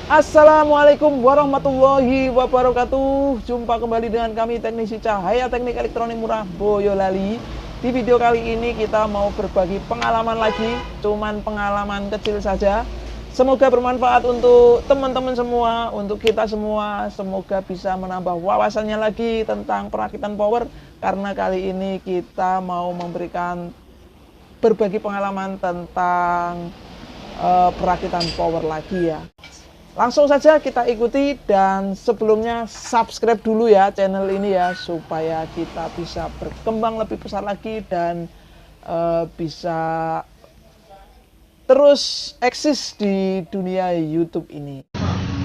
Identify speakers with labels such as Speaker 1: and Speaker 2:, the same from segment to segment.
Speaker 1: Assalamualaikum warahmatullahi wabarakatuh. Jumpa kembali dengan kami teknisi cahaya teknik elektronik murah Boyolali. Di video kali ini kita mau berbagi pengalaman lagi, cuman pengalaman kecil saja. Semoga bermanfaat untuk teman-teman semua, untuk kita semua. Semoga bisa menambah wawasannya lagi tentang perakitan power. Karena kali ini kita mau memberikan berbagi pengalaman tentang perakitan power lagi ya. Langsung saja kita ikuti, dan sebelumnya subscribe dulu ya channel ini ya, supaya kita bisa berkembang lebih besar lagi dan bisa terus eksis di dunia YouTube ini.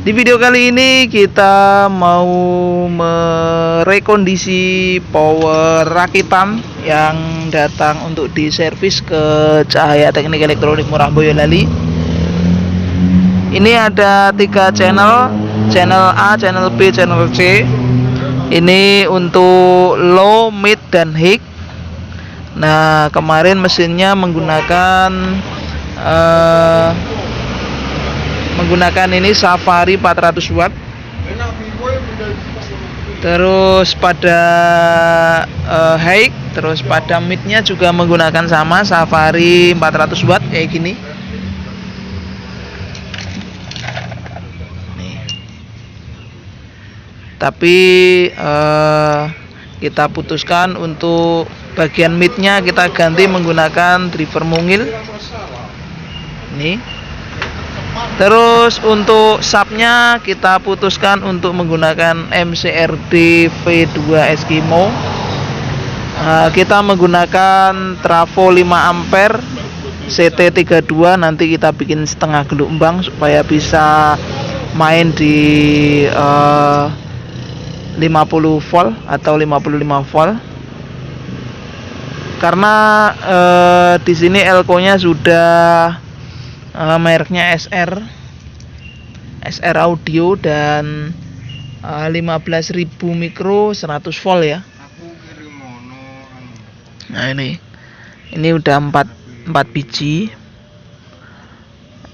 Speaker 1: Di video kali ini kita mau merekondisi power rakitan yang datang untuk diservis ke Cahaya Teknik Elektronik Murah Boyolali. Ini ada 3 channel, channel A, channel B, channel C. Ini untuk low, mid, dan high. Nah, kemarin mesinnya menggunakan ini Safari 400 watt. Terus pada high, terus pada midnya juga menggunakan sama Safari 400 watt kayak gini. Tapi kita putuskan untuk bagian midnya kita ganti menggunakan driver mungil ini. Terus untuk subnya kita putuskan untuk menggunakan MCRD V2 Eskimo. Kita menggunakan trafo 5 ampere CT32. Nanti kita bikin setengah gelombang supaya bisa main di 50 volt atau 55 volt. Karena di sini elko-nya sudah mereknya SR Audio dan 15.000 mikro 100 volt ya. Nah, ini udah 4 biji.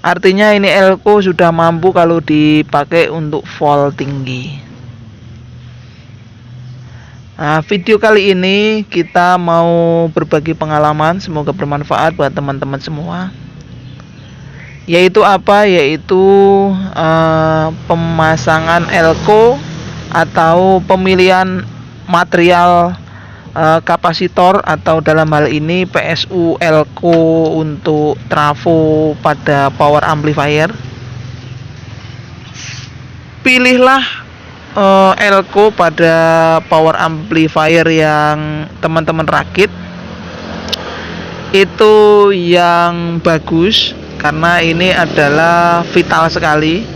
Speaker 1: Artinya ini elko sudah mampu kalau dipakai untuk volt tinggi. Nah, video kali ini kita mau berbagi pengalaman, semoga bermanfaat buat teman-teman semua. Yaitu apa? Yaitu pemasangan elko atau pemilihan material kapasitor, atau dalam hal ini PSU elko untuk trafo pada power amplifier. Pilihlah elko pada power amplifier yang teman-teman rakit itu yang bagus, karena ini adalah vital sekali.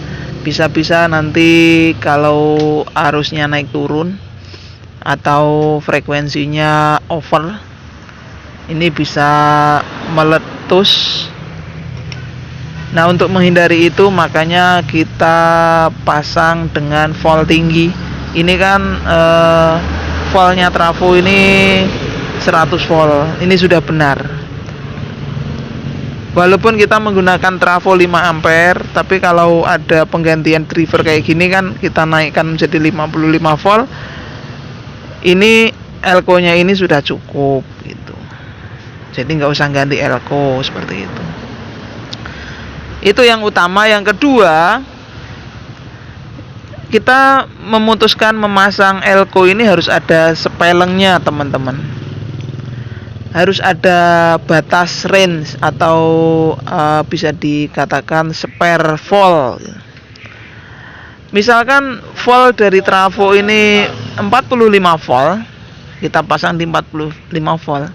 Speaker 1: Bisa-bisa nanti kalau arusnya naik turun atau frekuensinya over, ini bisa meletus. Nah, untuk menghindari itu makanya kita pasang dengan volt tinggi. Ini kan voltnya trafo ini 100 volt. Ini sudah benar. Walaupun kita menggunakan trafo 5 ampere, tapi kalau ada penggantian driver kayak gini kan kita naikkan menjadi 55 volt. Ini elko-nya ini sudah cukup gitu. Jadi nggak usah ganti elko seperti itu. Itu yang utama. Yang kedua, kita memutuskan memasang elko ini harus ada sepelengnya, teman-teman. Harus ada batas range atau bisa dikatakan spare volt. Misalkan volt dari trafo ini 45 volt, kita pasang di 45 volt.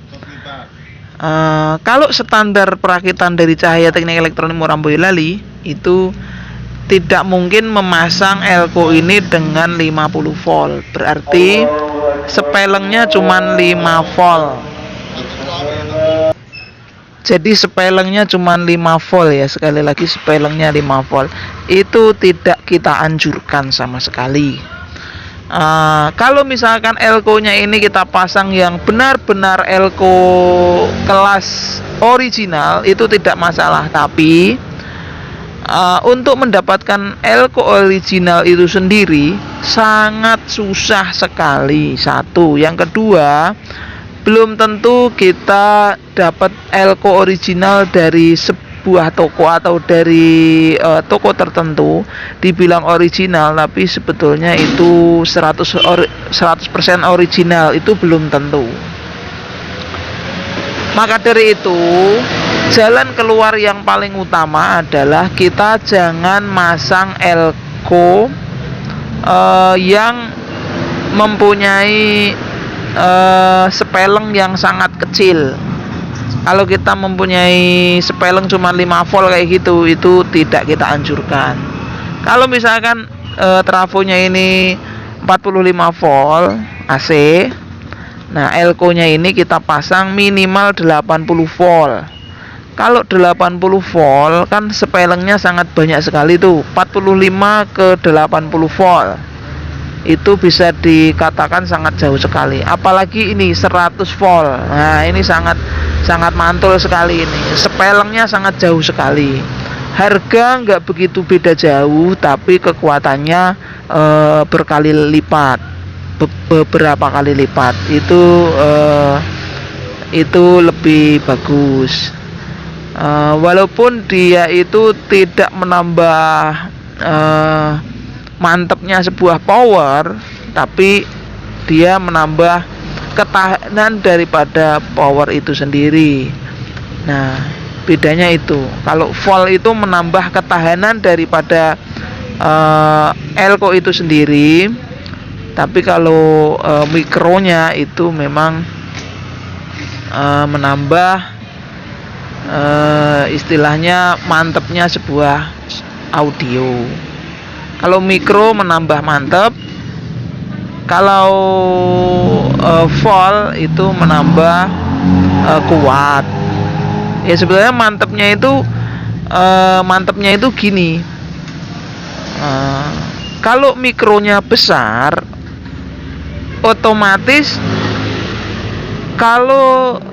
Speaker 1: Kalau standar perakitan dari Cahaya Teknik Elektronik Murah Boyolali itu tidak mungkin memasang elko ini dengan 50 volt. Berarti sepelengnya cuma 5 volt. Jadi sepelengnya cuma 5 volt ya. Sekali lagi, sepelengnya 5 volt. Itu tidak kita anjurkan sama sekali. Kalau misalkan elko-nya ini kita pasang yang benar-benar elko kelas original, itu tidak masalah. Tapi untuk mendapatkan elko original itu sendiri sangat susah sekali. Satu, yang kedua, belum tentu kita dapat elko original dari sebuah toko atau dari toko tertentu dibilang original, tapi sebetulnya itu 100% original, itu belum tentu. Maka dari itu, jalan keluar yang paling utama adalah kita jangan masang elko yang mempunyai speleng yang sangat kecil. Kalau kita mempunyai speleng cuma 5 volt kayak gitu, itu tidak kita anjurkan. Kalau misalkan trafonya ini 45 volt AC, nah elko-nya ini kita pasang minimal 80 volt. Kalau 80 volt kan spelengnya sangat banyak sekali tuh, 45 ke 80 volt. Itu bisa dikatakan sangat jauh sekali. Apalagi ini 100 volt. Nah, ini sangat mantul sekali ini. Spelengnya sangat jauh sekali. Harga nggak begitu beda jauh, tapi kekuatannya berkali lipat. Beberapa kali lipat. Itu lebih bagus. Walaupun dia itu tidak menambah mantapnya sebuah power, tapi dia menambah ketahanan daripada power itu sendiri. Nah, bedanya itu. Kalau volt itu menambah ketahanan daripada elko itu sendiri, tapi kalau mikronya itu memang menambah istilahnya mantapnya sebuah audio. Kalau mikro menambah mantap, kalau volt itu menambah kuat. Ya sebenarnya mantapnya itu gini. Kalau mikronya besar, otomatis kalau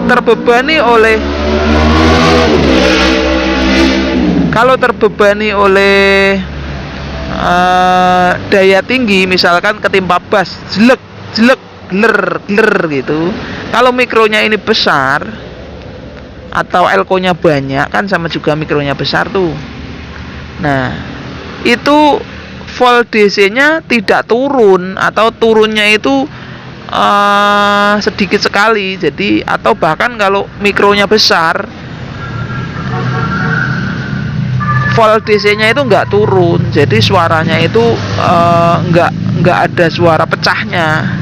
Speaker 1: terbebani oleh daya tinggi, misalkan ketimpa bass, jelek gler gitu. Kalau mikronya ini besar atau elko-nya banyak, kan sama juga mikronya besar tuh. Nah, itu volt DC-nya tidak turun, atau turunnya itu sedikit sekali. Jadi atau bahkan kalau mikronya besar, volt DC-nya itu nggak turun, jadi suaranya itu nggak ada suara pecahnya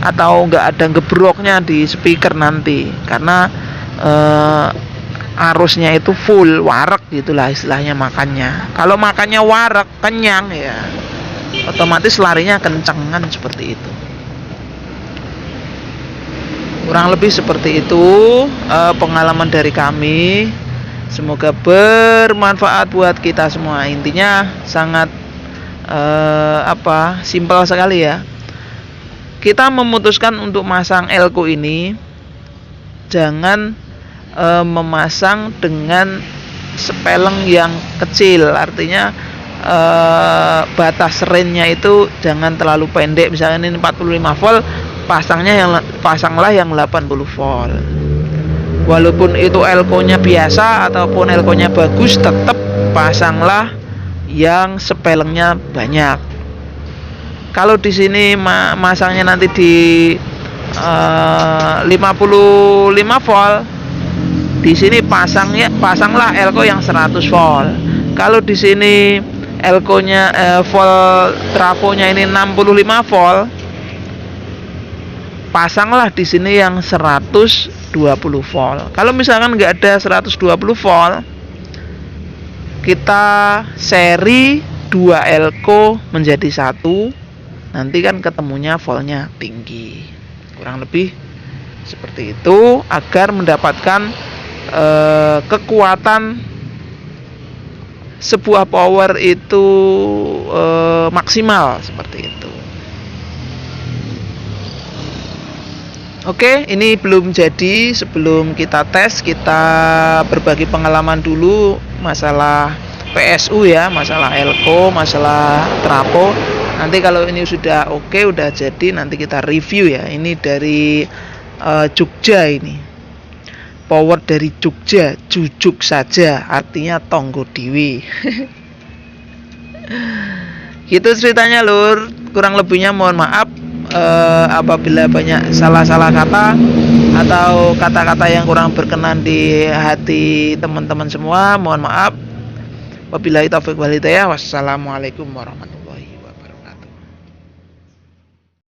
Speaker 1: atau nggak ada gebroknya di speaker nanti, karena arusnya itu full warak gitulah istilahnya makannya. Kalau makannya warak kenyang ya otomatis larinya kencengan seperti itu. Kurang lebih seperti itu pengalaman dari kami. Semoga bermanfaat buat kita semua. Intinya sangat simpel sekali ya. Kita memutuskan untuk masang elko ini, jangan memasang dengan speleng yang kecil. Artinya batas range-nya itu jangan terlalu pendek. Misalnya ini 45 volt, pasanglah yang 80 volt. Walaupun itu elko-nya biasa ataupun elko-nya bagus, tetap pasanglah yang spelengnya banyak. Kalau di sini masangnya nanti di 55 volt, di sini pasanglah elko yang 100 volt. Kalau di sini elko-nya volt trafonya ini 65 volt, pasanglah di sini yang 120 volt. Kalau misalkan nggak ada 120 volt, kita seri 2 elko menjadi 1, nanti kan ketemunya voltnya tinggi. Kurang lebih seperti itu agar mendapatkan kekuatan sebuah power itu maksimal seperti itu. Oke, ini belum jadi. Sebelum kita tes, kita berbagi pengalaman dulu masalah PSU ya, masalah elko, masalah trapo. Nanti kalau ini sudah oke, udah jadi, nanti kita review ya. Ini dari Jogja ini. Power dari Jogja, jujuk saja, artinya tonggo dewi. Gitu ceritanya lur. Kurang lebihnya mohon maaf apabila banyak salah-salah kata atau kata-kata yang kurang berkenan di hati teman-teman semua. Mohon maaf. Wabillahi taufiq wal hidayah. Wassalamualaikum warahmatullahi wabarakatuh.